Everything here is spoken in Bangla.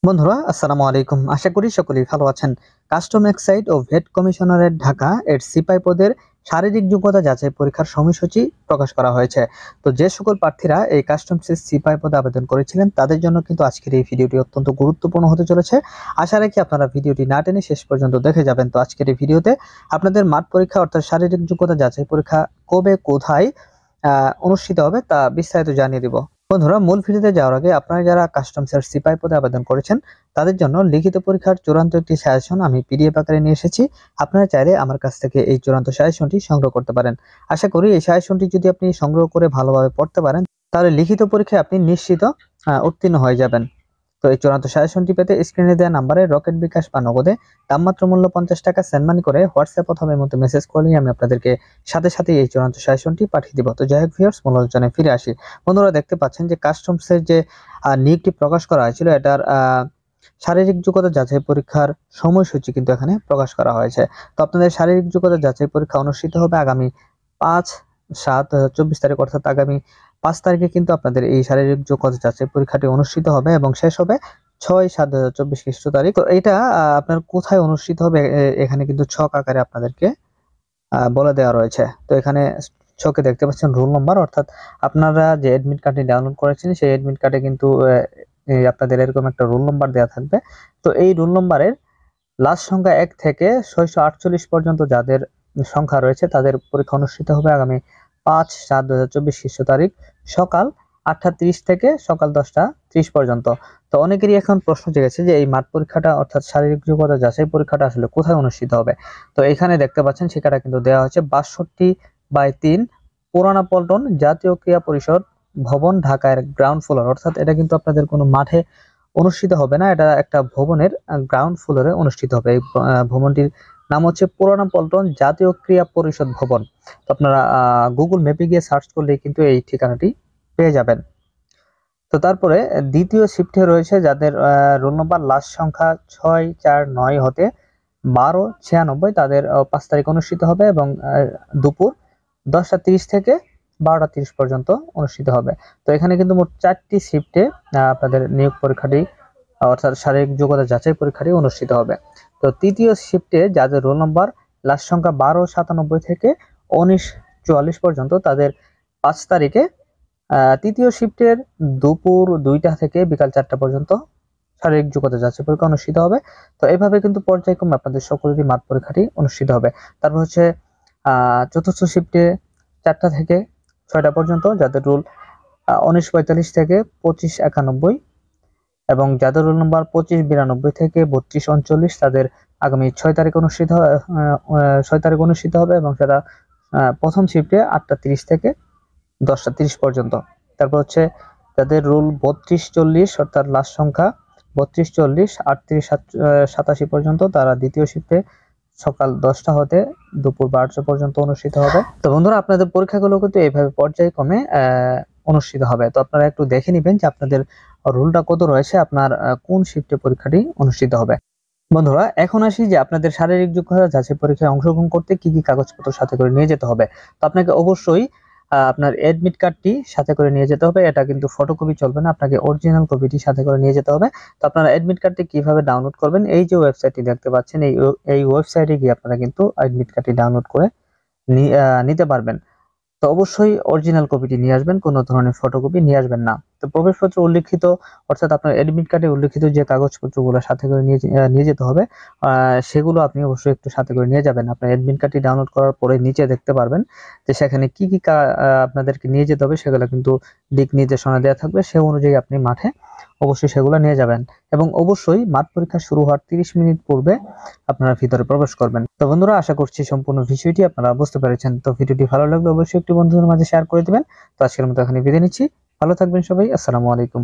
বন্ধুরা আসসালামু আলাইকুম। আশা করি সকলেই ভালো আছেন। কাস্টম এক্সাইজ ও ভেট কমিশনারের ঢাকা এর সিপাই পদের শারীরিক যোগ্যতা যাচাই পরীক্ষার সময়সূচি প্রকাশ করা হয়েছে। তো যে সকল প্রার্থীরা এই কাস্টমসের সিপাই পদে আবেদন করেছিলেন তাদের জন্য কিন্তু আজকের এই ভিডিওটি অত্যন্ত গুরুত্বপূর্ণ হতে চলেছে। আশা রাখি আপনারা ভিডিওটি না টেনে শেষ পর্যন্ত দেখে যাবেন। তো আজকের এই ভিডিওতে আপনাদের মাঠ পরীক্ষা অর্থাৎ শারীরিক যোগ্যতা যাচাই পরীক্ষা কবে কোথায় অনুষ্ঠিত হবে তা বিস্তারিত জানিয়ে দিব। বন্ধুরা, মূল ভিডিওতে যাওয়ার আগে আপনারা যারা কাস্টমসের সিপাই পদে আবেদন করেছেন তাদের জন্য লিখিত পরীক্ষার চূড়ান্ত একটি সাজেশন আমি পিডিএফ আকারে নিয়ে এসেছি। আপনারা চাইলে আমার কাছ থেকে এই চূড়ান্ত সাজেশনটি সংগ্রহ করতে পারেন। আশা করি এই সাজেশনটি যদি আপনি সংগ্রহ করে ভালোভাবে পড়তে পারেন তাহলে লিখিত পরীক্ষায় আপনি নিশ্চিত উত্তীর্ণ হয়ে যাবেন। তো এই চূড়ান্ত সাজেশনটি পেতে স্ক্রিনে দেওয়া নাম্বারে রকেট বিকাশ বা নগদে নামমাত্র মূল্য 50 টাকা সেন্ড মানি করে হোয়াটসঅ্যাপ অথবা এর মধ্যে মেসেজ করলেই আমি আপনাদেরকে সাথে সাথে এই চূড়ান্ত সাজেশনটি পাঠিয়ে দিব। তো যাই হোক ভিউয়ার্স, মূল আলোচনায় ফিরে আসি। বন্ধুরা, দেখতে পাচ্ছেন যে কাস্টমসের যে নিয়োগটি প্রকাশ করা হয়েছিল এটার শারীরিক যোগ্যতা যাচাই পরীক্ষার সময়সূচি কিন্তু এখানে প্রকাশ করা হয়েছে। তো আপনাদের শারীরিক যোগ্যতা যাচাই পরীক্ষা অনুষ্ঠিত হবে আগামী 5/7/2024 তারিখ, অর্থাৎ আগামী 5 তারিখে কিন্তু আপনাদের এই শারীরিক যোগ্যতা যাচাই পরীক্ষাটি অনুষ্ঠিত হবে এবং শেষ হবে 6/7/2024 খ্রিস্ট তারিখ। তো এটা আপনার কোথায় অনুষ্ঠিত হবে এখানে কিন্তু ছক আকারে আপনাদেরকে বলে দেওয়া রয়েছে। তো এখানে ছকে দেখতে পাচ্ছেন রোল নাম্বার, অর্থাৎ আপনারা যে অ্যাডমিট কার্ডটি ডাউনলোড করেছেন সেই অ্যাডমিট কার্ডে কিন্তু আপনাদের এরকম একটা রোল নাম্বার দেওয়া থাকবে। তো এই রোল নাম্বারের লাস্ট সংখ্যা 1 থেকে 648 পর্যন্ত যাদের সংখ্যা রয়েছে তাদের পরীক্ষা অনুষ্ঠিত হবে আগামী 5/7/2024 খ্রিস্ট তারিখ সকাল 8:30 থেকে সকাল 10:30 পর্যন্ত। তো অনেকেরই এখন প্রশ্ন জেগেছে যে এই মাঠ পরীক্ষাটা অর্থাৎ শারীরিক যোগ্যতা যাচাই পরীক্ষাটা আসলে কোথায় অনুষ্ঠিত হবে। তো এখানে দেখতে পাচ্ছেন সেখানে কিন্তু দেওয়া হচ্ছে 62/3 পুরানা পল্টন জাতীয় ক্রীড়া পরিষদ ভবন, ঢাকার গ্রাউন্ড ফ্লোর। অর্থাৎ এটা কিন্তু আপনাদের কোনো মাঠে অনুষ্ঠিত হবে না, এটা একটা ভবনের গ্রাউন্ড ফ্লোরে অনুষ্ঠিত হবে। এই ভবনটির নাম হচ্ছে পুরানা পল্টন জাতীয় ক্রীড়া পরিষদ ভবন। তো আপনারা গুগল ম্যাপে গিয়ে সার্চ করলেই কিন্তু এই ঠিকানাটি পেয়ে যাবেন। তো তারপরে দ্বিতীয় শিফটে রয়েছে যাদের রোল নম্বর লাস্ট সংখ্যা 649 হতে 1296 তাদের 5 তারিখ অনুষ্ঠিত হবে এবং দুপুর 10:30 থেকে 12:30 পর্যন্ত অনুষ্ঠিত হবে। তো এখানে কিন্তু মোট 4টি শিফটে আপনাদের নিয়োগ পরীক্ষাটি অর্থাৎ শারীরিক যোগ্যতা যাচাই পরীক্ষাটি অনুষ্ঠিত হবে। তো তৃতীয় শিফটে যাদের রোল নম্বর লাস্ট সংখ্যা 1297 থেকে 1944 পর্যন্ত তাদের 5 তারিখে তৃতীয় শিফটের দুপুর 2টা থেকে বিকাল 4টা পর্যন্ত শারীরিক যোগ্যতা যাচাই পরীক্ষা অনুষ্ঠিত হবে। তো এইভাবে কিন্তু পর্যায়ক্রমে আপনাদের সকলেরই মাঠ পরীক্ষাটি অনুষ্ঠিত হবে। তারপর হচ্ছে চতুর্থ শিফটে 4টা থেকে 6টা পর্যন্ত যাদের রোল 1945 থেকে 2591 এবং যাদের রোল নম্বর 2592 থেকে 3239 তাদের আগামী 6 তারিখ অনুষ্ঠিত 6 তারিখ অনুষ্ঠিত হবে এবং সেটা প্রথম শিফটে 8:30 থেকে 10:30 পর্যন্ত। তারপর হচ্ছে যাদের রোল 3240 অর্থাৎ লাস্ট সংখ্যা 3240 38 87 পর্যন্ত তারা দ্বিতীয় শিফটে সকাল 10টা হতে দুপুর 12টা পর্যন্ত অনুষ্ঠিত হবে। তো বন্ধুরা, আপনাদের পরীক্ষাগুলো কিন্তু এইভাবে পর্যায়ক্রমে অনুষ্ঠিত হবে। তো আপনারা একটু দেখে নেবেন যে আপনাদের রুলটা কত রয়েছে, আপনার কোন শিফটে পরীক্ষাটি অনুষ্ঠিত হবে। বন্ধুরা, এখন আসি যে আপনাদের শারীরিক যোগ্যতা যাচাই পরীক্ষায় অংশগ্রহণ করতে কি কি কাগজপত্র সাথে করে নিয়ে যেতে হবে। তো আপনাকে অবশ্যই আপনার অ্যাডমিট কার্ডটি সাথে করে নিয়ে যেতে হবে। এটা কিন্তু ফটোকপি চলবে না, আপনাকে অরিজিনাল কপিটি সাথে করে নিয়ে যেতে হবে। তো আপনারা অ্যাডমিট কার্ডটি কিভাবে ডাউনলোড করবেন, এই যে ওয়েবসাইটটি দেখতে পাচ্ছেন এই ওয়েবসাইটে গিয়ে আপনারা কিন্তু অ্যাডমিট কার্ডটি ডাউনলোড করে নিতে পারবেন। তো অবশ্যই অরিজিনাল কপিটি নিয়ে আসবেন, কোনো ধরনের ফটোকপি নিয়ে আসবেন না। তো প্রবেশপত্র উল্লিখিত অর্থাৎ আপনার অ্যাডমিট কার্ডে উল্লিখিত যে কাগজপত্রগুলো সাথে করে নিয়ে যেতে হবে সেগুলো আপনি অবশ্যই একটু সাথে করে নিয়ে যাবেন। আপনার অ্যাডমিট কার্ডটি ডাউনলোড করার পরে নিচে দেখতে পারবেন যে সেখানে কি কি আপনাদেরকে নিয়ে যেতে হবে, সেগুলো কিন্তু দিক নির্দেশনা দেওয়া থাকবে। সে অনুযায়ী আপনি মাঠে অবশ্যই সেগুলো নিয়ে যাবেন এবং অবশ্যই মাঠ পরীক্ষা শুরু হওয়ার 30 মিনিট পূর্বে আপনারা ভিতরে প্রবেশ করবেন। তো বন্ধুরা, আশা করছি সম্পূর্ণ বিষয়টি আপনারা বুঝতে পেরেছেন। তো ভিডিওটি ভালো লাগলে অবশ্যই একটি বন্ধুদের মাঝে শেয়ার করে দিবেন। তো আজকের মতো এখানে বিদায় নিচ্ছি। ভালো থাকবেন সবাই। আসসালামু আলাইকুম।